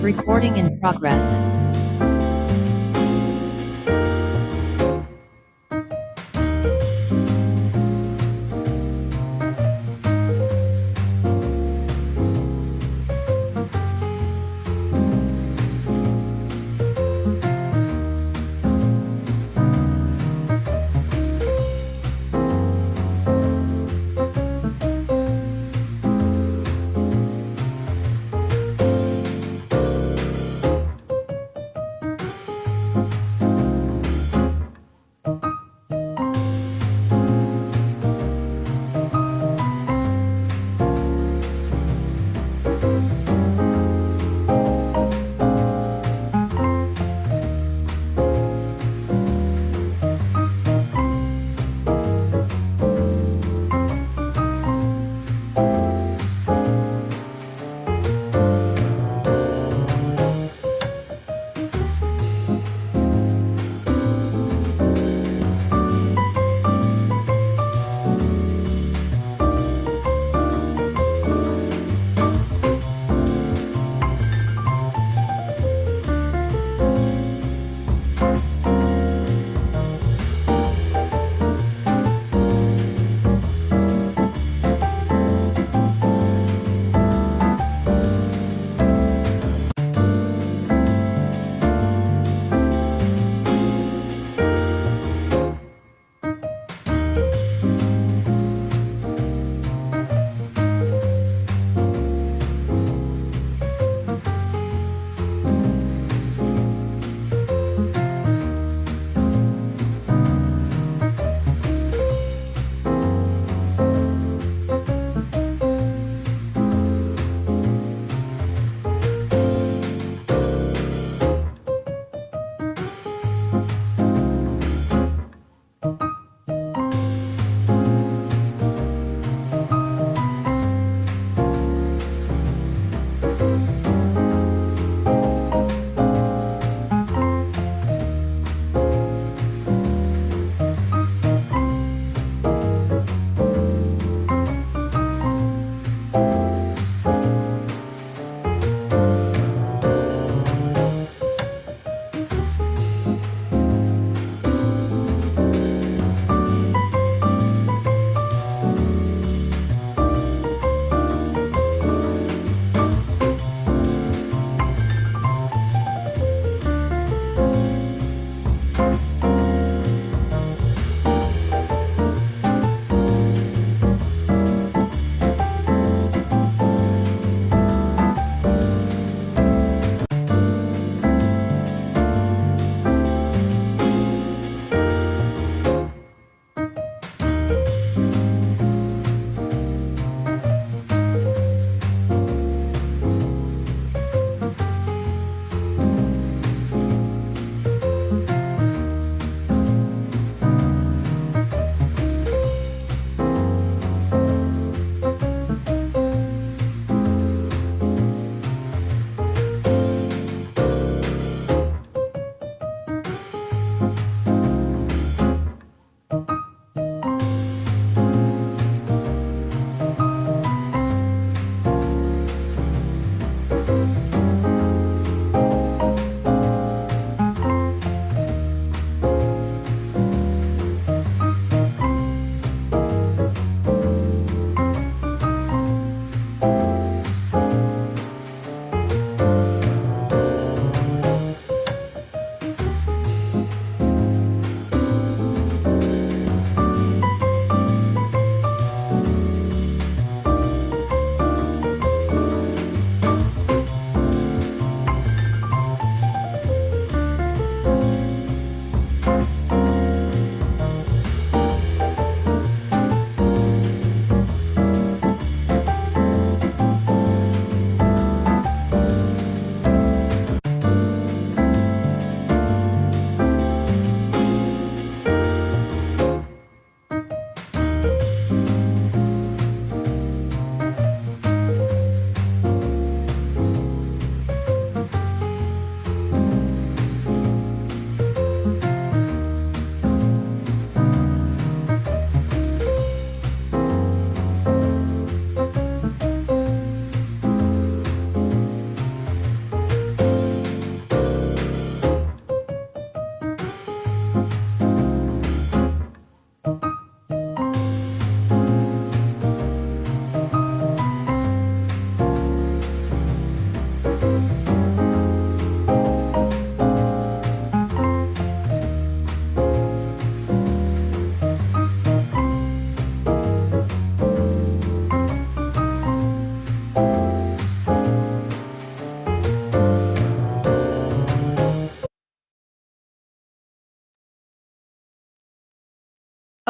Recording in progress.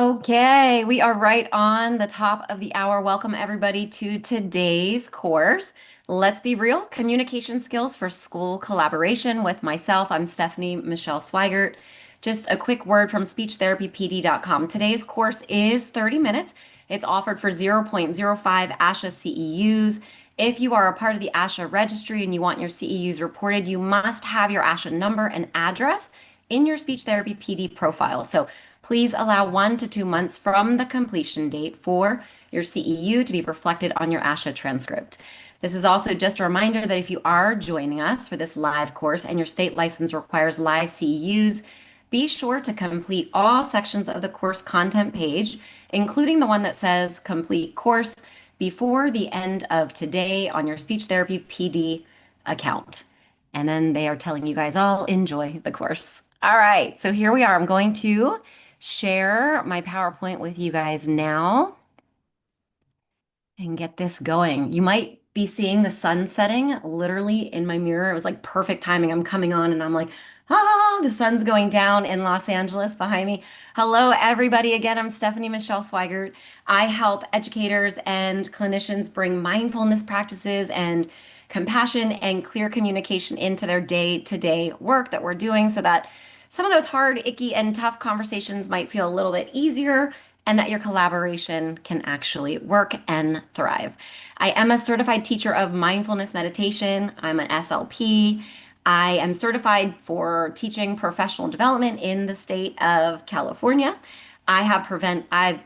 Okay, we are right on the top of the hour. Welcome everybody to today's course. Let's be real, communication skills for school collaboration with myself. I'm Stephanie Michele Sweigart. Just a quick word from SpeechTherapyPD.com. Today's course is 30 minutes. It's offered for zero point zero 0.05 ASHA CEUs. If you are a part of the ASHA registry and you want your CEUs reported, you must have your ASHA number and address in your speech therapy PD profile. So please allow 1 to 2 months from the completion date for your CEU to be reflected on your ASHA transcript. This is also just a reminder that if you are joining us for this live course and your state license requires live CEUs, be sure to complete all sections of the course content page, including the one that says complete course, before the end of today on your speech therapy PD account. And then they are telling you guys all enjoy the course. All right, so here we are. I'm going to share my PowerPoint with you guys now and get this going. You might be seeing the sun setting literally in my mirror. It was like perfect timing. I'm coming on and I'm like, the sun's going down in Los Angeles behind me. Hello, everybody. Again, I'm Stephanie Michele Sweigart. I help educators and clinicians bring mindfulness practices and compassion and clear communication into their day-to-day work that we're doing so that some of those hard, icky, and tough conversations might feel a little bit easier and that your collaboration can actually work and thrive. I am a certified teacher of mindfulness meditation. I'm an SLP. I am certified for teaching professional development in the state of California. I've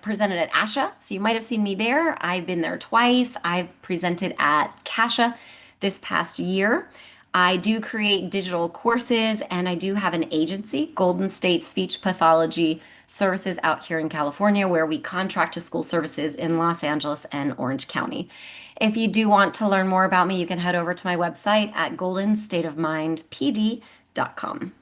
presented at ASHA, so you might have seen me there. I've been there twice. I've presented at CASHA this past year. I do create digital courses and I do have an agency, Golden State Speech Pathology Services out here in California, where we contract to school services in Los Angeles and Orange County. If you do want to learn more about me, you can head over to my website at goldenstateofmindpd.com.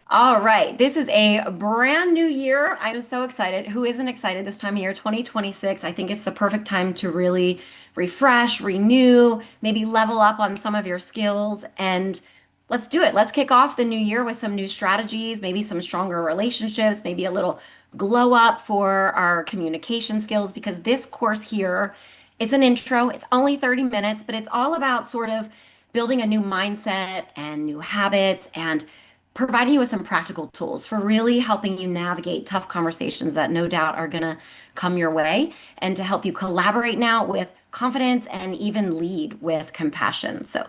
All right, this is a brand new year. I'm so excited. Who isn't excited this time of year, 2026? I think it's the perfect time to really refresh, renew, maybe level up on some of your skills, and let's do it. Let's kick off the new year with some new strategies, maybe some stronger relationships, maybe a little glow up for our communication skills, because this course here, it's an intro. It's only 30 minutes, but it's all about sort of building a new mindset and new habits and providing you with some practical tools for really helping you navigate tough conversations that no doubt are going to come your way and to help you collaborate now with confidence and even lead with compassion. So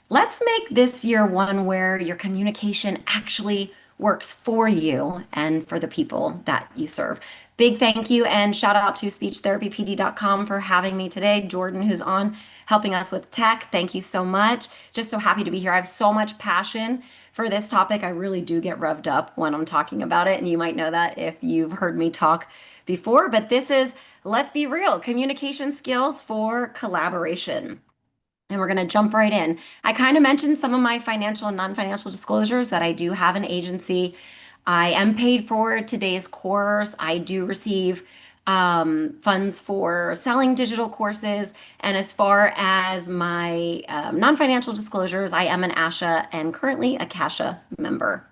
let's make this year one where your communication actually works for you and for the people that you serve. Big thank you and shout out to SpeechTherapyPD.com for having me today. Jordan, who's on helping us with tech, thank you so much. Just so happy to be here. I have so much passion for this topic. I really do get revved up when I'm talking about it, and you might know that if you've heard me talk before, but this is, let's be real, communication skills for collaboration. And we're going to jump right in. I kind of mentioned some of my financial and non-financial disclosures that I do have an agency. I am paid for today's course. I do receive funds for selling digital courses. And as far as my non-financial disclosures, I am an ASHA and currently a CASHA member.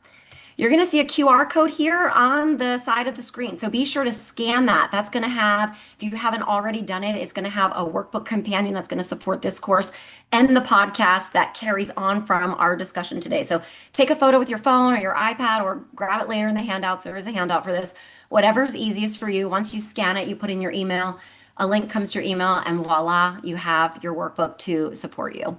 You're going to see a QR code here on the side of the screen. So be sure to scan that. That's going to have, if you haven't already done it, it's going to have a workbook companion that's going to support this course and the podcast that carries on from our discussion today. So take a photo with your phone or your iPad or grab it later in the handouts. There is a handout for this. Whatever's easiest for you. Once you scan it, you put in your email, a link comes to your email, and voila, you have your workbook to support you.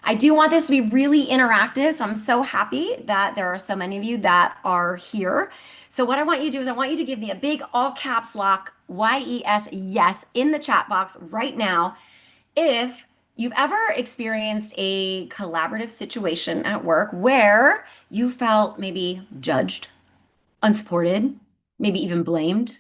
I do want this to be really interactive, so I'm so happy that there are so many of you that are here. So what I want you to do is I want you to give me a big all caps lock YES yes in the chat box right now if you've ever experienced a collaborative situation at work where you felt maybe judged, unsupported, maybe even blamed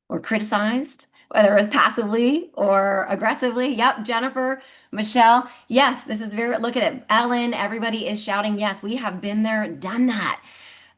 or criticized, whether it was passively or aggressively. Yep, Jennifer, Michelle. Yes, this is very, look at it. Ellen, everybody is shouting, yes, we have been there, done that.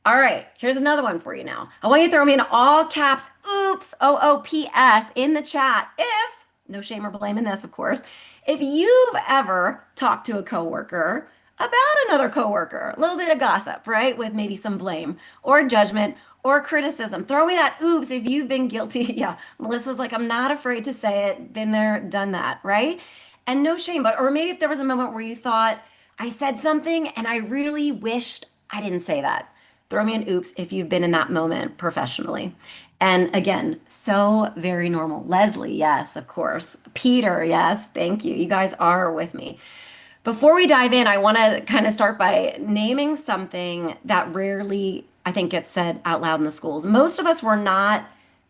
All right, here's another one for you now. I want you to throw me in all caps, oops, OOPS in the chat. If, no shame or blame in this, of course, if you've ever talked to a coworker about another coworker, a little bit of gossip, right? With maybe some blame or judgment or criticism. Throw me that oops if you've been guilty. Yeah. Melissa's like, I'm not afraid to say it. Been there, done that, right? And no shame, but or maybe if there was a moment where you thought, I said something and I really wished I didn't say that. Throw me an oops if you've been in that moment professionally. And again, so very normal. Leslie, yes, of course. Peter, yes, thank you. You guys are with me. Before we dive in, I want to kind of start by naming something that rarely, I think, gets said out loud in the schools. Most of us were not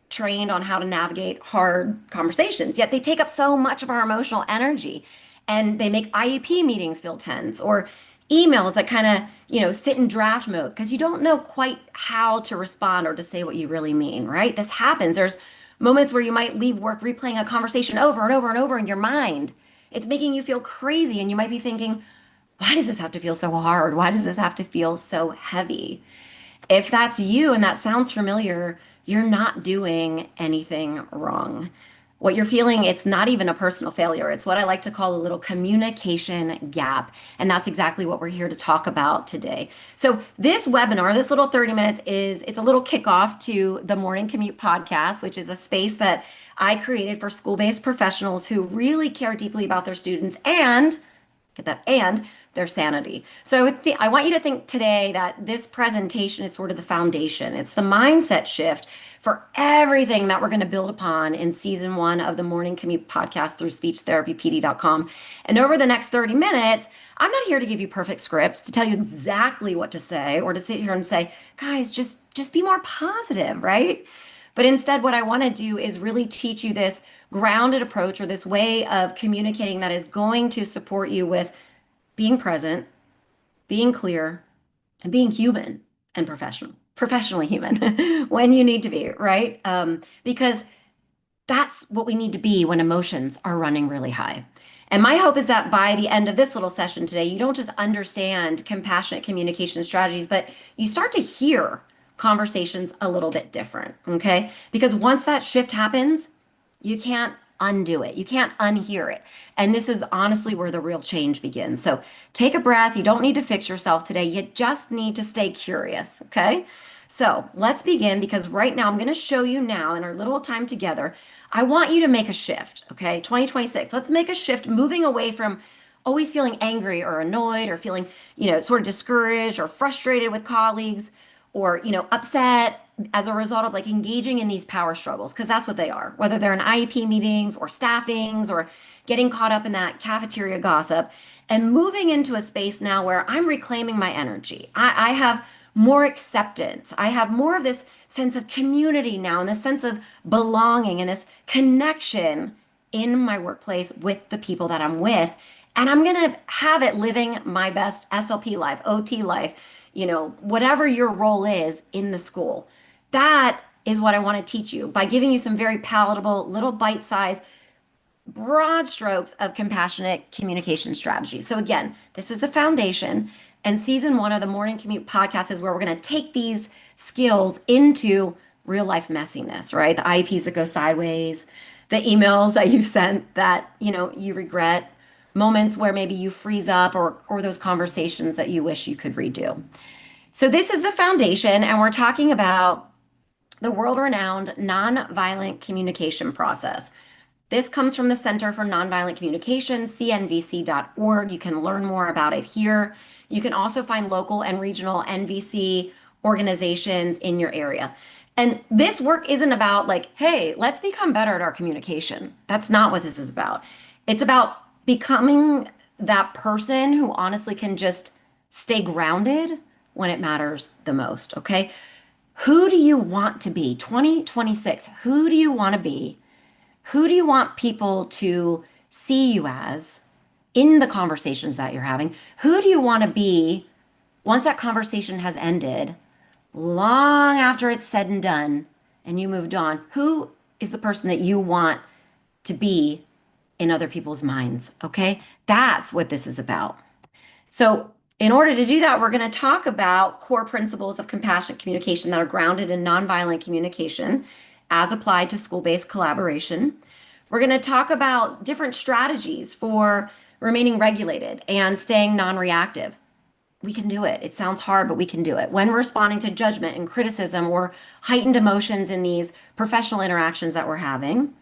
trained on how to navigate hard conversations, yet they take up so much of our emotional energy and they make IEP meetings feel tense or emails that kind of, sit in draft mode because you don't know quite how to respond or to say what you really mean, right? This happens. There's moments where you might leave work replaying a conversation over and over and over in your mind. It's making you feel crazy, and you might be thinking, why does this have to feel so hard? Why does this have to feel so heavy? If that's you and that sounds familiar, you're not doing anything wrong. What you're feeling, it's not even a personal failure. It's what I like to call a little communication gap. And that's exactly what we're here to talk about today. So this webinar, this little 30 minutes it's a little kickoff to the Morning Commute podcast, which is a space that I created for school-based professionals who really care deeply about their students and get that, and their sanity. So I want you to think today that this presentation is sort of the foundation. It's the mindset shift for everything that we're going to build upon in season 1 of the Morning Commute podcast through SpeechTherapyPD.com. And over the next 30 minutes, I'm not here to give you perfect scripts to tell you exactly what to say or to sit here and say, guys, just be more positive, right? But instead, what I want to do is really teach you this grounded approach or this way of communicating that is going to support you with being present, being clear, and being human and professionally human when you need to be, right? Because that's what we need to be when emotions are running really high. And my hope is that by the end of this little session today, you don't just understand compassionate communication strategies, but you start to hear conversations a little bit different, okay? Because once that shift happens, you can't undo it. You can't unhear it. And this is honestly where the real change begins. So take a breath. You don't need to fix yourself today. You just need to stay curious, okay? So let's begin because right now I'm going to show you now in our little time together. I want you to make a shift, okay? 2026. Let's make a shift moving away from always feeling angry or annoyed or feeling, sort of discouraged or frustrated with colleagues or, upset as a result of like engaging in these power struggles, because that's what they are, whether they're in IEP meetings or staffings or getting caught up in that cafeteria gossip and moving into a space now where I'm reclaiming my energy. I have more acceptance. I have more of this sense of community now and this sense of belonging and this connection in my workplace with the people that I'm with. And I'm going to have it living my best SLP life, OT life, whatever your role is in the school. That is what I want to teach you by giving you some very palatable, little bite-sized, broad strokes of compassionate communication strategies. So again, this is the foundation. And season 1 of the Morning Commute podcast is where we're going to take these skills into real life messiness, right? The IEPs that go sideways, the emails that you've sent that, you regret, moments where maybe you freeze up or those conversations that you wish you could redo. So this is the foundation, and we're talking about the world-renowned nonviolent communication process. This comes from the Center for Nonviolent Communication, cnvc.org. You can learn more about it here. You can also find local and regional NVC organizations in your area. And this work isn't about like, hey, let's become better at our communication. That's not what this is about. It's about becoming that person who honestly can just stay grounded when it matters the most, okay? Who do you want to be? 2026, who do you want to be? Who do you want people to see you as in the conversations that you're having? Who do you want to be once that conversation has ended, long after it's said and done, and you moved on? Who is the person that you want to be in other people's minds? Okay, that's what this is about. So in order to do that, we're going to talk about core principles of compassionate communication that are grounded in nonviolent communication as applied to school-based collaboration. We're going to talk about different strategies for remaining regulated and staying non-reactive. we can do it. It sounds hard, but we can do it. When we're responding to judgment and criticism or heightened emotions in these professional interactions that we're having.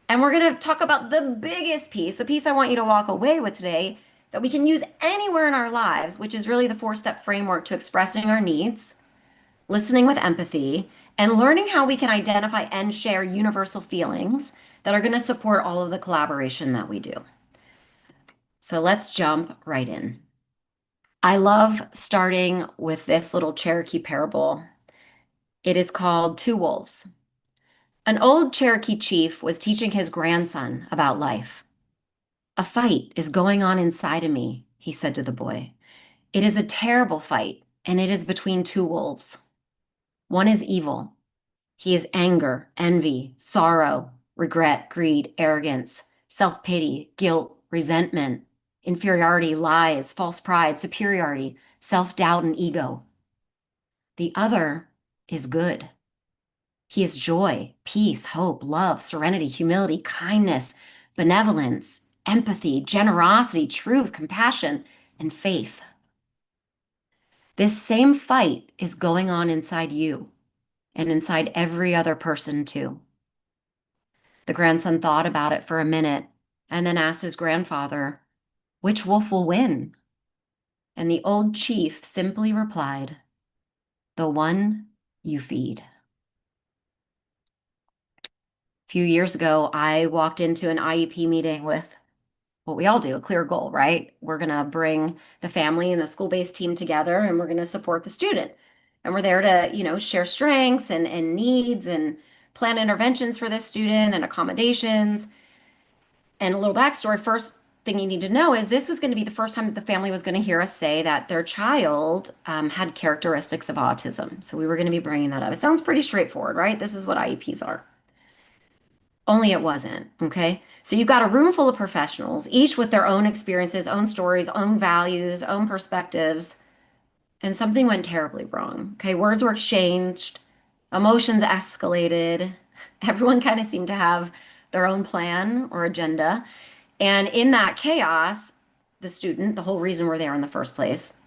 And we're going to talk about the biggest piece, the piece I want you to walk away with today that we can use anywhere in our lives, which is really the four-step framework to expressing our needs, listening with empathy, and learning how we can identify and share universal feelings that are going to support all of the collaboration that we do. So let's jump right in. I love starting with this little Cherokee parable. It is called Two Wolves. An old Cherokee chief was teaching his grandson about life. A fight is going on inside of me, he said to the boy. It is a terrible fight, and it is between two wolves. One is evil. He is anger, envy, sorrow, regret, greed, arrogance, self-pity, guilt, resentment, inferiority, lies, false pride, superiority, self-doubt, and ego. The other is good. He is joy, peace, hope, love, serenity, humility, kindness, benevolence, empathy, generosity, truth, compassion, and faith. This same fight is going on inside you and inside every other person too. The grandson thought about it for a minute and then asked his grandfather, "Which wolf will win?" And the old chief simply replied, "The one you feed." A few years ago, I walked into an IEP meeting with what we all do, a clear goal, right? We're going to bring the family and the school-based team together and we're going to support the student. And we're there to, share strengths and needs and plan interventions for this student and accommodations. And a little backstory, first thing you need to know is this was going to be the first time that the family was going to hear us say that their child had characteristics of autism. So we were going to be bringing that up. It sounds pretty straightforward, right? This is what IEPs are. Only it wasn't, okay? So you've got a room full of professionals, each with their own experiences, own stories, own values, own perspectives, and something went terribly wrong, okay? Words were exchanged, emotions escalated. Everyone kind of seemed to have their own plan or agenda. And in that chaos, the student, the whole reason we're there in the first place,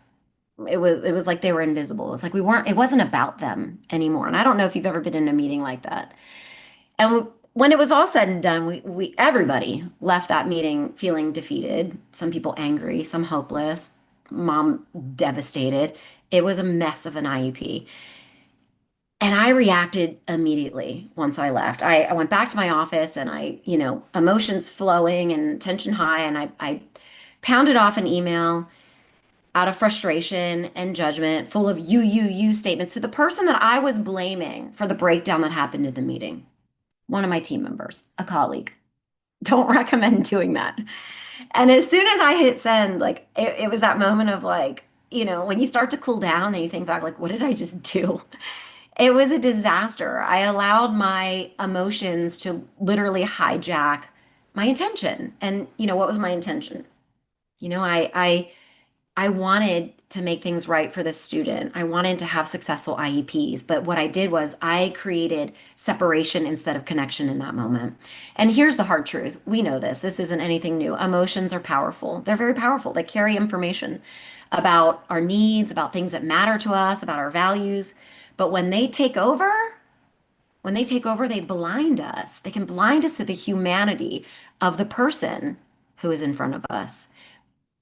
it was like they were invisible. It was like it wasn't about them anymore. And I don't know if you've ever been in a meeting like that. And when it was all said and done, we everybody left that meeting feeling defeated. Some people angry, some hopeless, mom devastated. It was a mess of an IEP. And I reacted immediately once I left. I went back to my office and emotions flowing and tension high. And I pounded off an email out of frustration and judgment, full of you statements to the person that I was blaming for the breakdown that happened in the meeting. One of my team members, a colleague. Don't recommend doing that. And as soon as I hit send, like it was that moment of like, when you start to cool down and you think back, like, what did I just do? It was a disaster. I allowed my emotions to literally hijack my intention. And what was my intention? I wanted to make things right for the student. I wanted to have successful IEPs, but what I did was I created separation instead of connection in that moment. And here's the hard truth. We know this. This isn't anything new. Emotions are powerful. They're very powerful. They carry information about our needs, about things that matter to us, about our values. But when they take over, they blind us. They can blind us to the humanity of the person who is in front of us.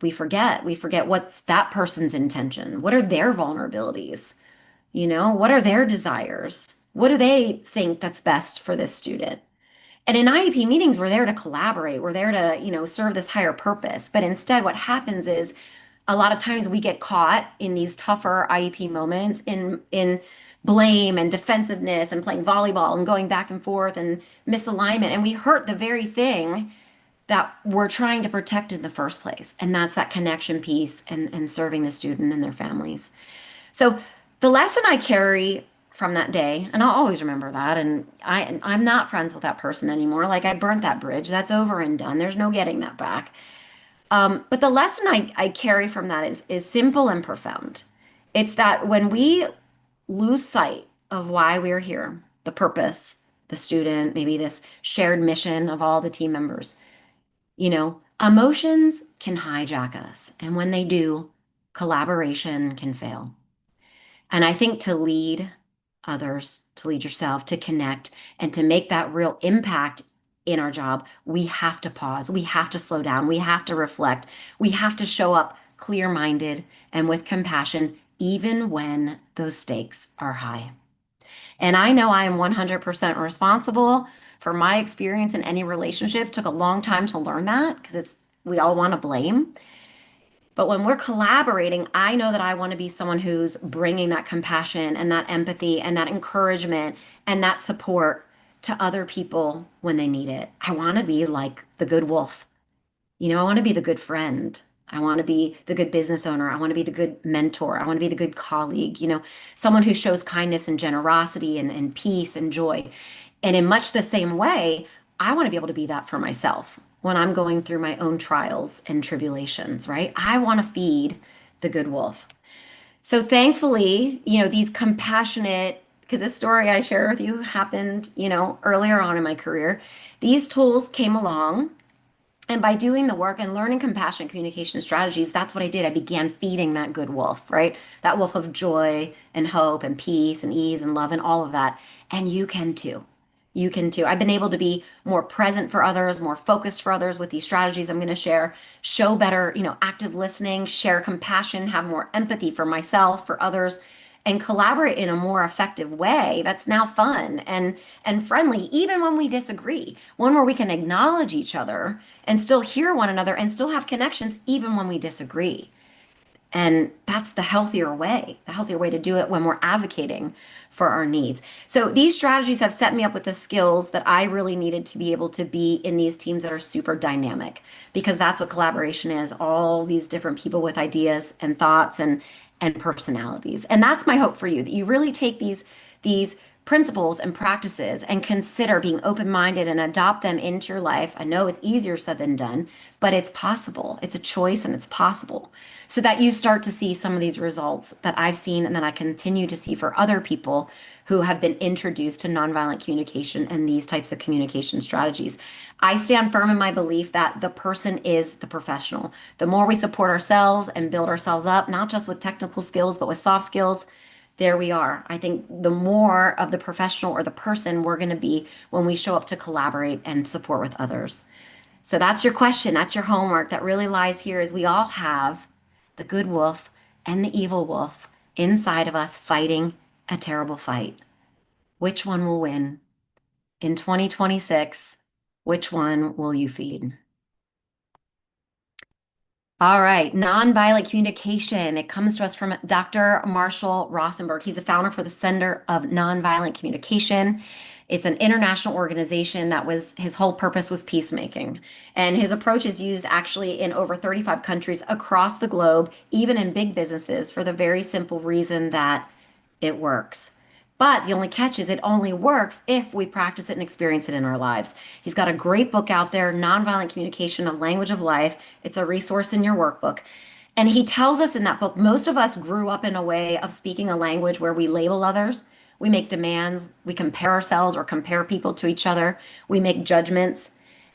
We forget what's that person's intention. What are their vulnerabilities? What are their desires? What do they think that's best for this student? And in IEP meetings, we're there to collaborate. We're there to, serve this higher purpose. But instead, what happens is a lot of times we get caught in these tougher IEP moments in blame and defensiveness and playing volleyball and going back and forth and misalignment. And we hurt the very thing that we're trying to protect in the first place. And that's that connection piece and serving the student and their families. So the lesson I carry from that day, and I'll always remember that, and I'm not friends with that person anymore. Like I burnt that bridge. That's over and done. There's no getting that back. But the lesson I carry from that is simple and profound. It's that when we lose sight of why we're here, the purpose, the student, maybe this shared mission of all the team members, emotions can hijack us. And when they do, collaboration can fail. And I think to lead others, to lead yourself, to connect, and to make that real impact in our job, we have to pause. We have to slow down. We have to reflect. We have to show up clear minded and with compassion, even when those stakes are high. And I know I am 100% responsible for my experience in any relationship. It took a long time to learn that because we all want to blame. But when we're collaborating, I know that I want to be someone who's bringing that compassion and that empathy and that encouragement and that support to other people when they need it. I want to be like the good wolf. I want to be the good friend. I want to be the good business owner. I want to be the good mentor. I want to be the good colleague, someone who shows kindness and generosity and peace and joy. And in much the same way, I want to be able to be that for myself when I'm going through my own trials and tribulations, right? I want to feed the good wolf. So thankfully, these compassionate, because this story I share with you happened, earlier on in my career, these tools came along and by doing the work and learning compassion communication strategies, that's what I did. I began feeding that good wolf, right? That wolf of joy and hope and peace and ease and love and all of that. And you can too. You can too. I've been able to be more present for others, more focused for others with these strategies I'm going to share, show better, active listening, share compassion, have more empathy for myself, for others, and collaborate in a more effective way that's now fun and friendly, even when we disagree. One where we can acknowledge each other and still hear one another and still have connections even when we disagree. And that's the healthier way to do it when we're advocating for our needs. So these strategies have set me up with the skills that I really needed to be able to be in these teams that are super dynamic, because that's what collaboration is, all these different people with ideas and thoughts and personalities. And that's my hope for you, that you really take these principles and practices and consider being open-minded and adopt them into your life. I know it's easier said than done, but it's possible. It's a choice and it's possible. So that you start to see some of these results that I've seen and that I continue to see for other people who have been introduced to nonviolent communication and these types of communication strategies. I stand firm in my belief that the person is the professional. The more we support ourselves and build ourselves up, not just with technical skills, but with soft skills, there we are. I think the more of the professional or the person we're going to be when we show up to collaborate and support with others. So that's your question. That's your homework that really lies here, is we all have the good wolf and the evil wolf inside of us fighting a terrible fight. Which one will win? In 2026, which one will you feed? All right, nonviolent communication. It comes to us from Dr. Marshall Rosenberg. He's a founder for the Center of Nonviolent Communication. It's an international organization that his whole purpose was peacemaking. And his approach is used actually in over 35 countries across the globe, even in big businesses, for the very simple reason that it works. But the only catch is it only works if we practice it and experience it in our lives. He's got a great book out there, Nonviolent Communication, A Language of Life. It's a resource in your workbook. And he tells us in that book, most of us grew up in a way of speaking a language where we label others, we make demands, we compare ourselves or compare people to each other, we make judgments.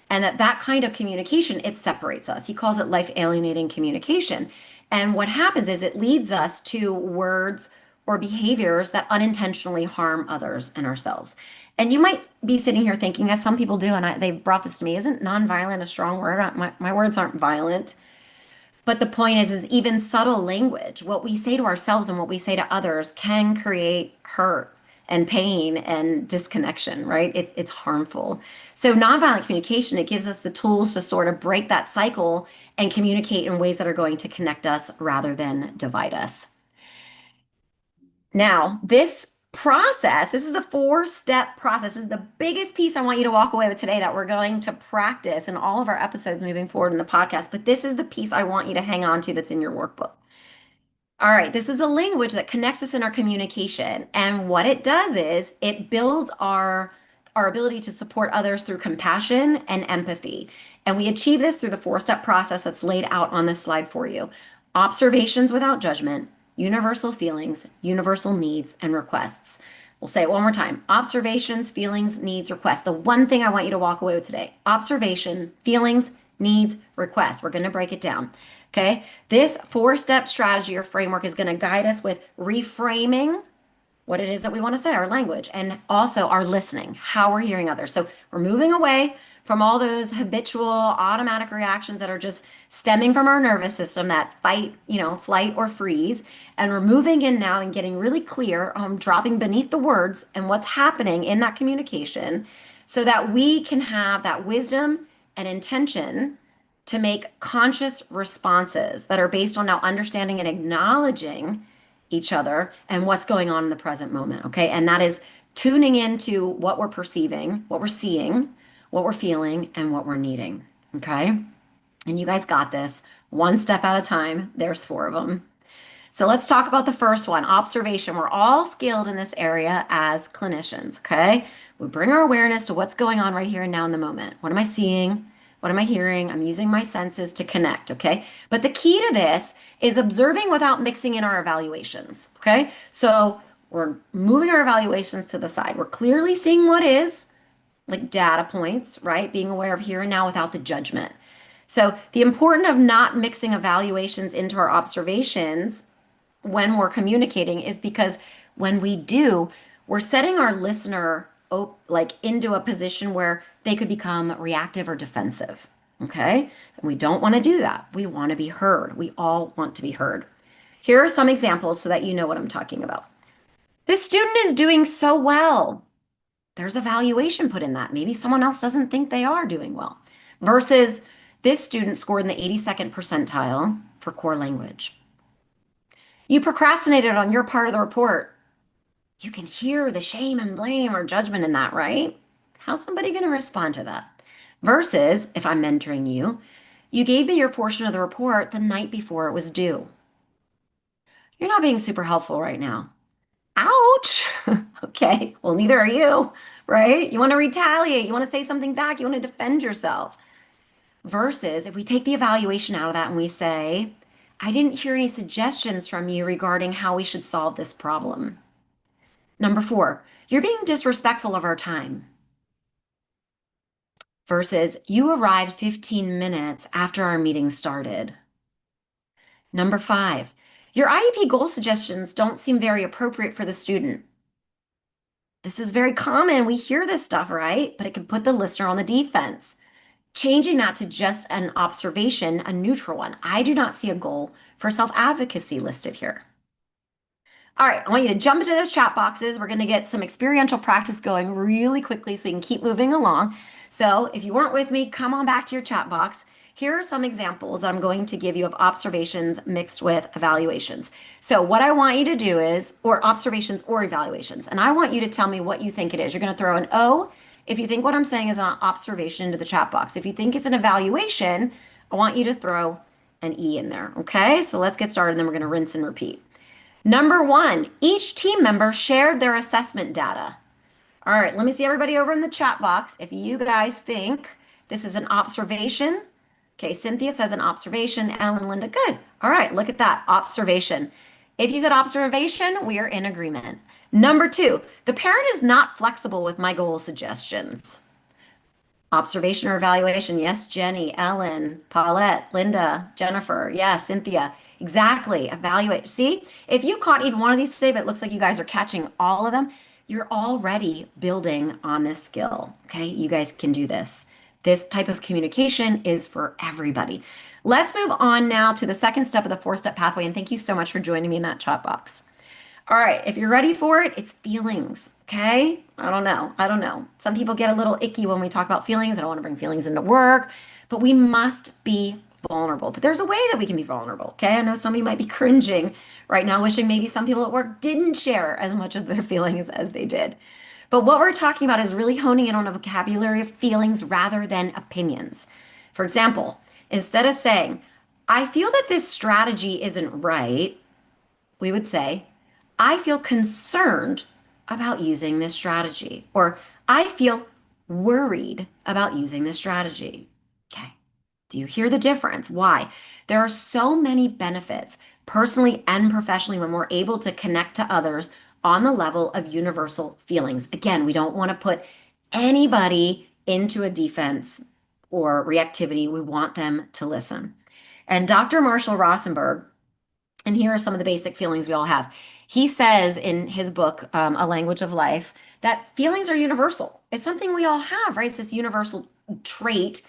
And that kind of communication, it separates us. He calls it life alienating communication. And what happens is it leads us to words or behaviors that unintentionally harm others and ourselves. And you might be sitting here thinking, as some people do, and they've brought this to me, isn't nonviolent a strong word? My words aren't violent. But the point is even subtle language, what we say to ourselves and what we say to others can create hurt and pain and disconnection, right? It's harmful. So nonviolent communication, it gives us the tools to sort of break that cycle and communicate in ways that are going to connect us rather than divide us. Now, this is the four-step process. This is the biggest piece I want you to walk away with today that we're going to practice in all of our episodes moving forward in the podcast. But this is the piece I want you to hang on to that's in your workbook. All right, this is a language that connects us in our communication. And what it does is it builds our ability to support others through compassion and empathy. And we achieve this through the four-step process that's laid out on this slide for you. Observations without judgment, universal feelings, universal needs, and requests. We'll say it one more time. Observations, feelings, needs, requests. The one thing I want you to walk away with today. Observation, feelings, needs, requests. We're going to break it down. Okay. This four-step strategy or framework is going to guide us with reframing what it is that we want to say, our language, and also our listening, how we're hearing others. So we're moving away from all those habitual automatic reactions that are just stemming from our nervous system, that fight, flight or freeze. And we're moving in now and getting really clear, dropping beneath the words and what's happening in that communication so that we can have that wisdom and intention to make conscious responses that are based on now understanding and acknowledging each other and what's going on in the present moment. Okay. And that is tuning into what we're perceiving, what we're seeing, what we're feeling, and what we're needing. Okay. And you guys got this one step at a time. There's four of them. So let's talk about the first one, observation. We're all skilled in this area as clinicians, okay? We bring our awareness to what's going on right here and now in the moment. What am I seeing? What am I hearing? I'm using my senses to connect, okay? But the key to this is observing without mixing in our evaluations, okay? So we're moving our evaluations to the side. We're clearly seeing what is, like data points, right? Being aware of here and now without the judgment. So the importance of not mixing evaluations into our observations when we're communicating is because when we do, we're setting our listener like into a position where they could become reactive or defensive. Okay. And we don't want to do that. We want to be heard. We all want to be heard. Here are some examples so that you know what I'm talking about. This student is doing so well. There's a valuation put in that. Maybe someone else doesn't think they are doing well. Versus this student scored in the 82nd percentile for core language. You procrastinated on your part of the report. You can hear the shame and blame or judgment in that, right? How's somebody going to respond to that? Versus, if I'm mentoring you, you gave me your portion of the report the night before it was due. You're not being super helpful right now. Ouch. Okay, well, neither are you, right? You want to retaliate. You want to say something back. You want to defend yourself. Versus if we take the evaluation out of that and we say, I didn't hear any suggestions from you regarding how we should solve this problem. Number four, you're being disrespectful of our time. Versus you arrived 15 minutes after our meeting started. Number five, your IEP goal suggestions don't seem very appropriate for the student. This is very common. We hear this stuff, right? But it can put the listener on the defense. Changing that to just an observation, a neutral one. I do not see a goal for self-advocacy listed here. All right, I want you to jump into those chat boxes. We're going to get some experiential practice going really quickly so we can keep moving along. So if you weren't with me, come on back to your chat box. Here are some examples I'm going to give you of observations mixed with evaluations. So what I want you to do is, or observations or evaluations, and I want you to tell me what you think it is. You're going to throw an O if you think what I'm saying is an observation into the chat box. If you think it's an evaluation, I want you to throw an E in there. Okay, so let's get started and then we're going to rinse and repeat. Number one, each team member shared their assessment data. All right, let me see everybody over in the chat box. If you guys think this is an observation, okay, Cynthia says an observation, Ellen, Linda, good. All right, look at that, observation. If you said observation, we are in agreement. Number two, the parent is not flexible with my goal suggestions. Observation or evaluation, yes, Jenny, Ellen, Paulette, Linda, Jennifer, yes, Cynthia. Exactly. Evaluate. See, if you caught even one of these today, but it looks like you guys are catching all of them, you're already building on this skill. Okay. You guys can do this. This type of communication is for everybody. Let's move on now to the second step of the four-step pathway. And thank you so much for joining me in that chat box. All right. If you're ready for it, it's feelings. Okay. I don't know. Some people get a little icky when we talk about feelings. I don't want to bring feelings into work, but we must be vulnerable. But there's a way that we can be vulnerable. Okay. I know some of you might be cringing right now, wishing maybe some people at work didn't share as much of their feelings as they did. But what we're talking about is really honing in on a vocabulary of feelings rather than opinions. For example, instead of saying, I feel that this strategy isn't right, we would say, I feel concerned about using this strategy, or I feel worried about using this strategy. Okay. Do you hear the difference? Why? There are so many benefits, personally and professionally, when we're able to connect to others on the level of universal feelings. Again, we don't want to put anybody into a defense or reactivity. We want them to listen. And Dr. Marshall Rosenberg, and here are some of the basic feelings we all have. He says in his book, A Language of Life, that feelings are universal. It's something we all have, right? It's this universal trait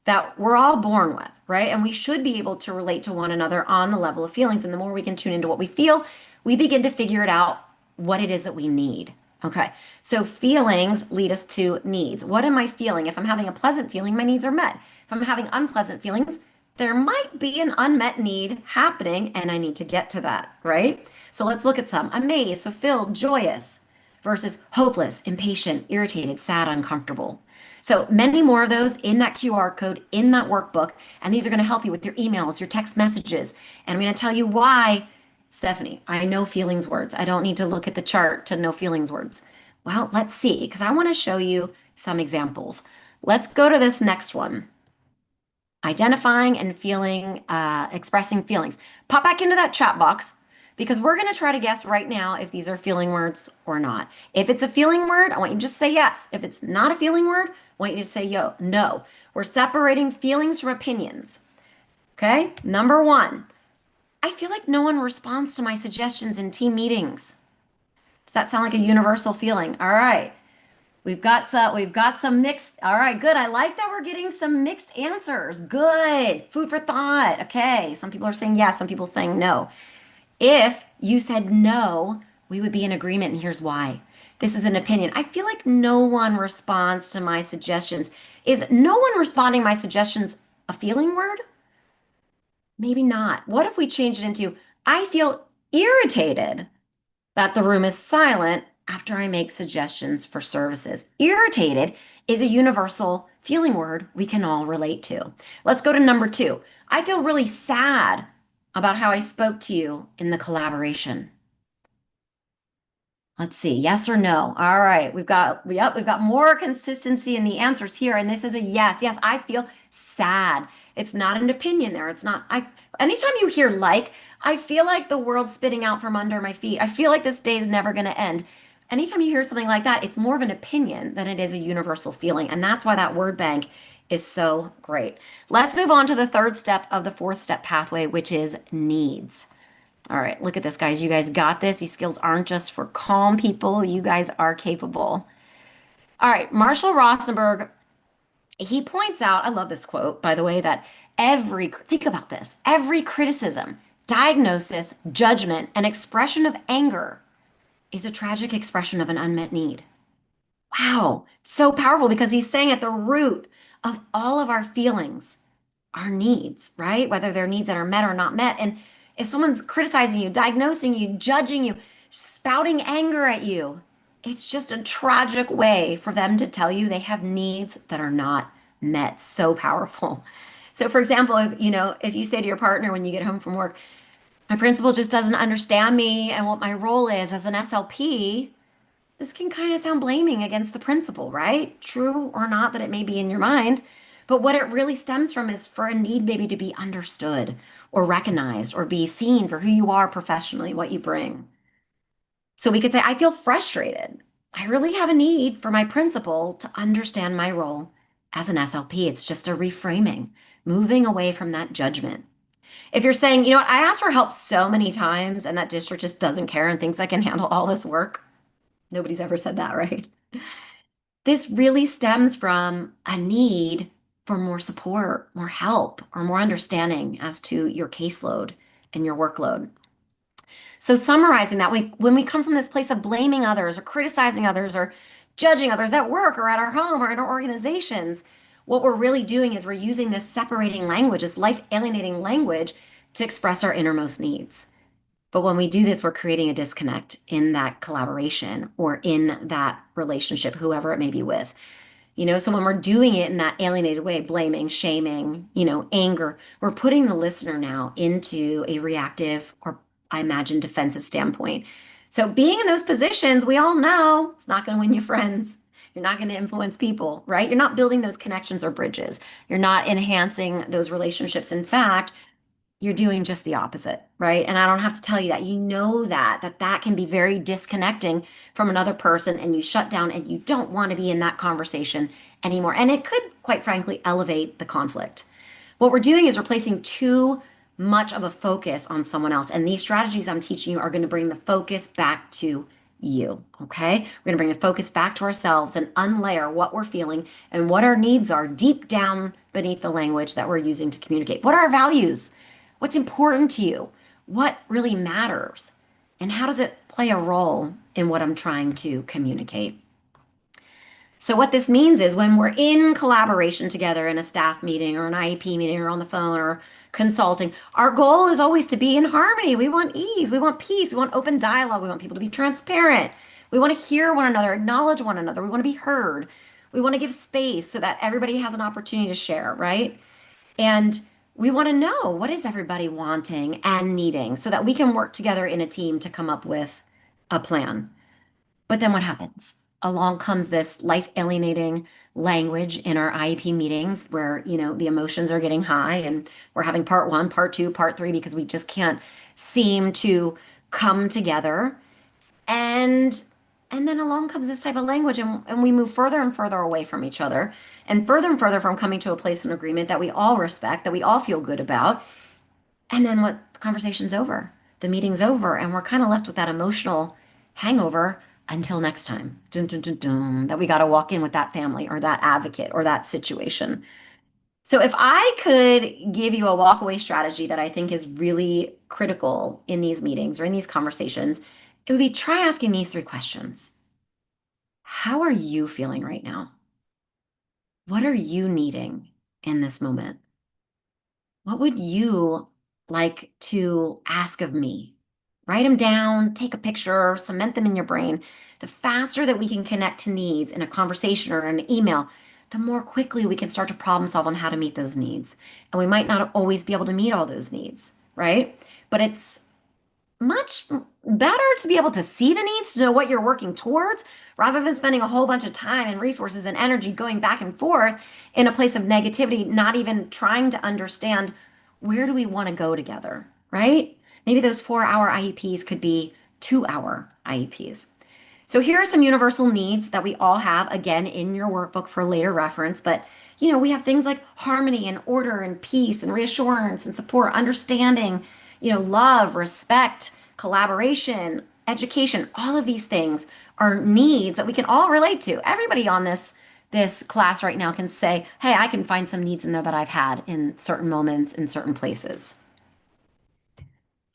that we're all born with, right? And we should be able to relate to one another on the level of feelings. And the more we can tune into what we feel, we begin to figure it out what it is that we need. Okay. So feelings lead us to needs. What am I feeling? If I'm having a pleasant feeling, my needs are met. If I'm having unpleasant feelings, there might be an unmet need happening and I need to get to that, right? So let's look at some. Amazed, fulfilled, joyous versus hopeless, impatient, irritated, sad, uncomfortable. So many more of those in that QR code, in that workbook. And these are going to help you with your emails, your text messages. And I'm going to tell you why, Stephanie, I know feelings words. I don't need to look at the chart to know feelings words. Well, let's see, because I want to show you some examples. Let's go to this next one. Identifying and feeling, expressing feelings. Pop back into that chat box because we're going to try to guess right now if these are feeling words or not. If it's a feeling word, I want you to just say yes. If it's not a feeling word, I want you to say no. We're separating feelings from opinions. Okay, number one, I feel like no one responds to my suggestions in team meetings. Does that sound like a universal feeling? All right. We've got some mixed. All right, good. I like that we're getting some mixed answers. Good. Food for thought. Okay. Some people are saying yes, some people saying no. If you said no, we would be in agreement, and here's why. This is an opinion. I feel like no one responds to my suggestions. Is no one responding to my suggestions a feeling word? Maybe not. What if we change it into I feel irritated that the room is silent after I make suggestions for services? Irritated is a universal feeling word we can all relate to. Let's go to number two. I feel really sad about how I spoke to you in the collaboration. Let's see, yes or no. All right, we've got more consistency in the answers here, and this is a yes. Yes, I feel sad. It's not an opinion there. It's not. I. Anytime you hear like, I feel like the world's spitting out from under my feet. I feel like this day is never going to end. Anytime you hear something like that, it's more of an opinion than it is a universal feeling, and that's why that word bank is so great. Let's move on to the third step of the fourth step pathway, which is needs. All right, look at this, guys. You guys got this. These skills aren't just for calm people. You guys are capable. All right, Marshall Rosenberg, he points out, I love this quote, by the way, that think about this, every criticism, diagnosis, judgment, and expression of anger is a tragic expression of an unmet need. Wow, so powerful because he's saying at the root of all of our feelings, our needs, right? Whether they're needs that are met or not met. And if someone's criticizing you, diagnosing you, judging you, spouting anger at you, it's just a tragic way for them to tell you they have needs that are not met. So powerful. So for example, if you say to your partner when you get home from work, my principal just doesn't understand me and what my role is as an SLP, this can kind of sound blaming against the principal, right? True or not that it may be in your mind, but what it really stems from is for a need maybe to be understood or recognized or be seen for who you are professionally, what you bring. So we could say, I feel frustrated. I really have a need for my principal to understand my role as an SLP. It's just a reframing, moving away from that judgment. If you're saying, you know what, I asked for help so many times and that district just doesn't care and thinks I can handle all this work. Nobody's ever said that, right? This really stems from a need for more support, more help, or more understanding as to your caseload and your workload. So, summarizing that, when we come from this place of blaming others or criticizing others or judging others at work or at our home or in our organizations, what we're really doing is we're using this separating language, this life alienating language to express our innermost needs. But when we do this, we're creating a disconnect in that collaboration or in that relationship, whoever it may be with. So when we're doing it in that alienated way, blaming, shaming, anger, we're putting the listener now into a reactive or I imagine defensive standpoint. So being in those positions, we all know it's not going to win you friends. You're not going to influence people, right? You're not building those connections or bridges. You're not enhancing those relationships. In fact, you're doing just the opposite, right? And I don't have to tell you that. You know that can be very disconnecting from another person and you shut down and you don't want to be in that conversation anymore. And it could, quite frankly, elevate the conflict. What we're doing is we're placing too much of a focus on someone else. And these strategies I'm teaching you are going to bring the focus back to you. Okay. We're going to bring the focus back to ourselves and unlayer what we're feeling and what our needs are deep down beneath the language that we're using to communicate. What are our values? What's important to you? What really matters? And how does it play a role in what I'm trying to communicate? So what this means is when we're in collaboration together in a staff meeting or an IEP meeting or on the phone or consulting, our goal is always to be in harmony. We want ease, we want peace, we want open dialogue, we want people to be transparent. We want to hear one another, acknowledge one another. We want to be heard. We want to give space so that everybody has an opportunity to share, right? And we want to know what is everybody wanting and needing so that we can work together in a team to come up with a plan. But then what happens? Along comes this life alienating language in our IEP meetings where, the emotions are getting high and we're having part one, part two, part three because we just can't seem to come together. And then along comes this type of language and we move further and further away from each other and further from coming to a place of agreement that we all respect, that we all feel good about. And then what the conversation's over, the meeting's over, and we're kind of left with that emotional hangover until next time. Dun, dun, dun, dun, that we got to walk in with that family or that advocate or that situation. So if I could give you a walkaway strategy that I think is really critical in these meetings or in these conversations, it would be try asking these three questions. How are you feeling right now? What are you needing in this moment? What would you like to ask of me? Write them down, take a picture, cement them in your brain. The faster that we can connect to needs in a conversation or an email, the more quickly we can start to problem solve on how to meet those needs. And we might not always be able to meet all those needs, right? But it's much better to be able to see the needs, to know what you're working towards, rather than spending a whole bunch of time and resources and energy going back and forth in a place of negativity, not even trying to understand where do we want to go together, right? Maybe those 4-hour IEPs could be 2-hour IEPs. So here are some universal needs that we all have, again, in your workbook for later reference. But, we have things like harmony and order and peace and reassurance and support, understanding, love, respect, collaboration, education. All of these things are needs that we can all relate to. Everybody on this class right now can say, hey, I can find some needs in there that I've had in certain moments, in certain places.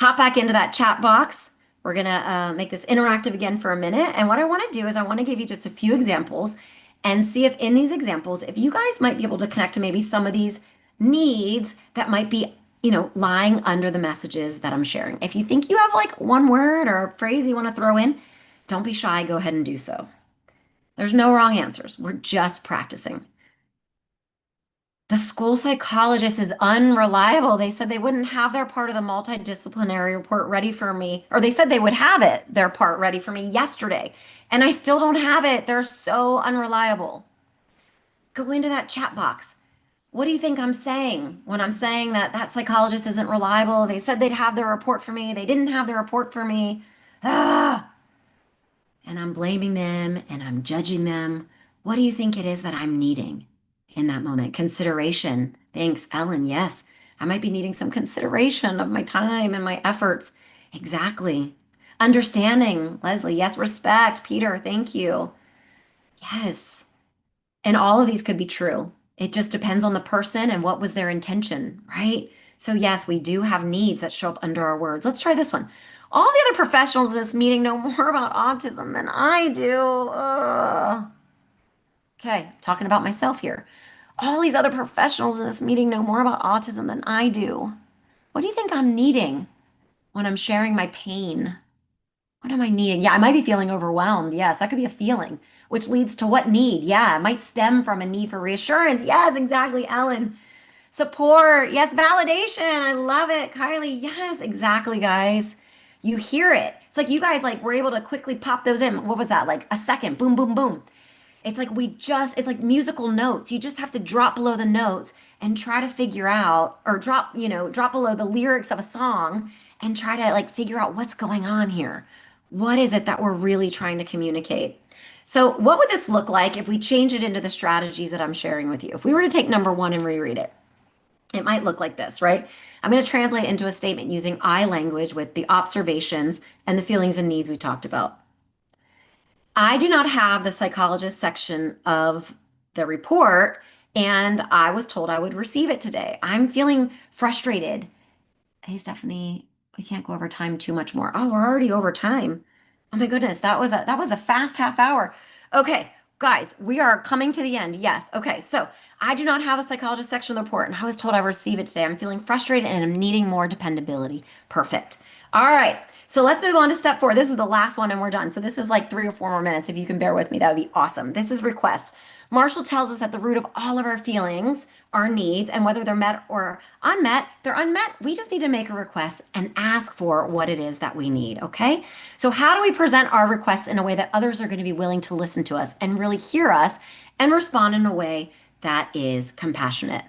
Hop back into that chat box. We're gonna make this interactive again for a minute. And what I wanna do is I wanna give you just a few examples and see if in these examples, if you guys might be able to connect to maybe some of these needs that might be, lying under the messages that I'm sharing. If you think you have like one word or a phrase you wanna throw in, don't be shy, go ahead and do so. There's no wrong answers. We're just practicing. The school psychologist is unreliable. They said they wouldn't have their part of the multidisciplinary report ready for me, or they said they would have their part ready for me yesterday, and I still don't have it. They're so unreliable. Go into that chat box. What do you think I'm saying when I'm saying that that psychologist isn't reliable? They said they'd have their report for me. They didn't have their report for me. Ah! And I'm blaming them and I'm judging them. What do you think it is that I'm needing in that moment? Consideration. Thanks, Ellen. Yes, I might be needing some consideration of my time and my efforts. Exactly. Understanding, Leslie. Yes, respect. Peter, thank you. Yes. And all of these could be true. It just depends on the person and what was their intention, right? So, yes, we do have needs that show up under our words. Let's try this one. All the other professionals in this meeting know more about autism than I do. Okay, talking about myself here. All these other professionals in this meeting know more about autism than I do. What do you think I'm needing when I'm sharing my pain? What am I needing? Yeah, I might be feeling overwhelmed. Yes, that could be a feeling, which leads to what need? Yeah, it might stem from a need for reassurance. Yes, exactly, Ellen. Support. Yes, validation. I love it. Kylie. Yes, exactly, guys. You hear it. It's like you guys were able to quickly pop those in. What was that? Like a second. Boom, boom, boom. It's like it's like musical notes. You just have to drop below the notes and try to figure out, or drop below the lyrics of a song and try to figure out what's going on here. What is it that we're really trying to communicate? So, what would this look like if we change it into the strategies that I'm sharing with you? If we were to take number one and reread it, It might look like this, right? I'm going to translate into a statement using I language with the observations and the feelings and needs we talked about. I do not have the psychologist section of the report, and I was told I would receive it today. I'm feeling frustrated. Hey, Stephanie, we can't go over time too much more. Oh, we're already over time. Oh my goodness, that was a fast half hour. Okay, guys, we are coming to the end. Yes. Okay, so I do not have the psychologist section of the report, and I was told I would receive it today. I'm feeling frustrated and I'm needing more dependability. Perfect. All right. So let's move on to step four. This is the last one and we're done. So this is like 3 or 4 more minutes. If you can bear with me, that would be awesome. This is requests. Marshall tells us at the root of all of our feelings, our needs, and whether they're met or unmet, they're unmet. We just need to make a request and ask for what it is that we need. Okay. So, how do we present our requests in a way that others are going to be willing to listen to us and really hear us and respond in a way that is compassionate?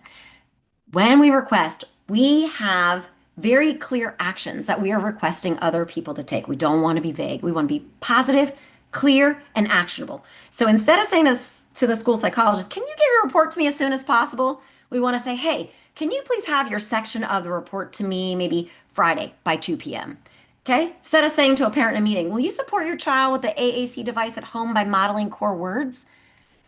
When we request, we have very clear actions that we are requesting other people to take. We don't want to be vague. We want to be positive, clear, and actionable. So instead of saying this to the school psychologist, can you get your report to me as soon as possible? We want to say, hey, can you please have your section of the report to me maybe Friday by 2 p.m.? Okay. Instead of saying to a parent in a meeting, will you support your child with the AAC device at home by modeling core words?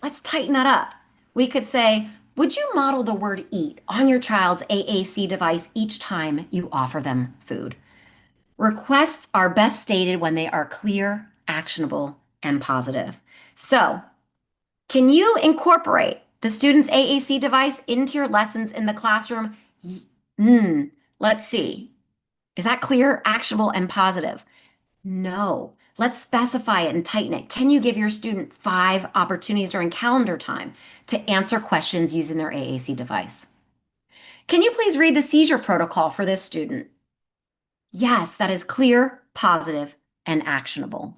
Let's tighten that up. We could say, would you model the word eat on your child's AAC device each time you offer them food? Requests are best stated when they are clear, actionable, and positive. So, can you incorporate the student's AAC device into your lessons in the classroom? Let's see. Is that clear, actionable, and positive? No. Let's specify it and tighten it. Can you give your student 5 opportunities during calendar time to answer questions using their AAC device? Can you please read the seizure protocol for this student? Yes, that is clear, positive, and actionable.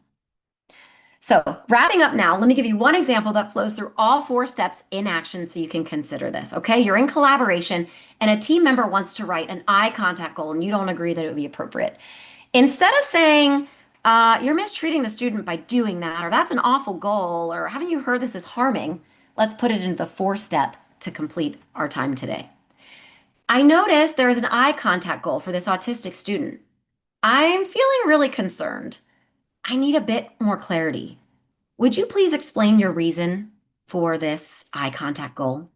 So, wrapping up now, let me give you one example that flows through all 4 steps in action so you can consider this. Okay, you're in collaboration and a team member wants to write an eye contact goal and you don't agree that it would be appropriate. Instead of saying, you're mistreating the student by doing that, or that's an awful goal, or haven't you heard this is harming, let's put it into the 4 step to complete our time today. I noticed there is an eye contact goal for this autistic student. I'm feeling really concerned. I need a bit more clarity. Would you please explain your reason for this eye contact goal?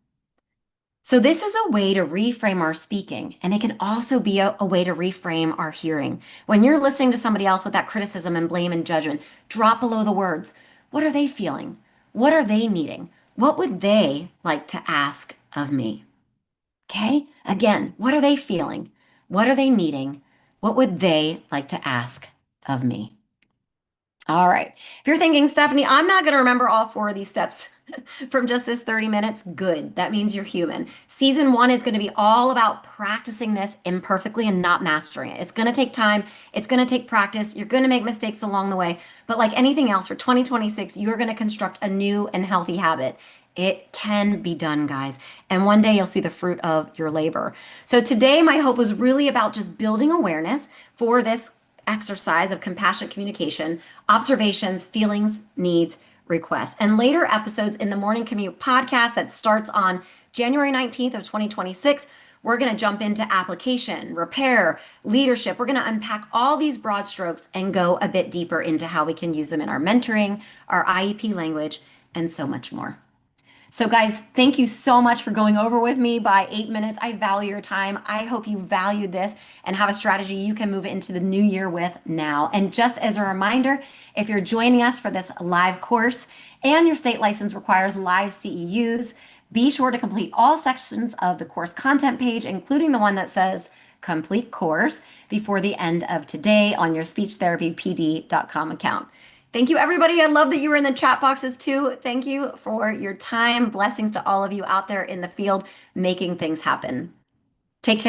So, this is a way to reframe our speaking, and it can also be a way to reframe our hearing. When you're listening to somebody else with that criticism and blame and judgment, drop below the words. What are they feeling? What are they needing? What would they like to ask of me? Okay? Again, what are they feeling? What are they needing? What would they like to ask of me? All right. If you're thinking, Stephanie, I'm not going to remember all 4 of these steps from just this 30 minutes, good. That means you're human. Season 1 is going to be all about practicing this imperfectly and not mastering it. It's going to take time. It's going to take practice. You're going to make mistakes along the way. But like anything else, for 2026, you're going to construct a new and healthy habit. It can be done, guys. And one day you'll see the fruit of your labor. So today, my hope was really about just building awareness for this exercise of compassionate communication, observations, feelings, needs, requests. And later episodes in the Morning Commute podcast that starts on January 19th of 2026, we're going to jump into application, repair, leadership. We're going to unpack all these broad strokes and go a bit deeper into how we can use them in our mentoring, our IEP language, and so much more. So, guys, thank you so much for going over with me by 8 minutes. I value your time. I hope you valued this and have a strategy you can move into the new year with now. And just as a reminder, if you're joining us for this live course and your state license requires live CEUs, be sure to complete all sections of the course content page, including the one that says complete course, before the end of today on your SpeechTherapyPD.com account. Thank you, everybody. I love that you were in the chat boxes too. Thank you for your time. Blessings to all of you out there in the field making things happen. Take care.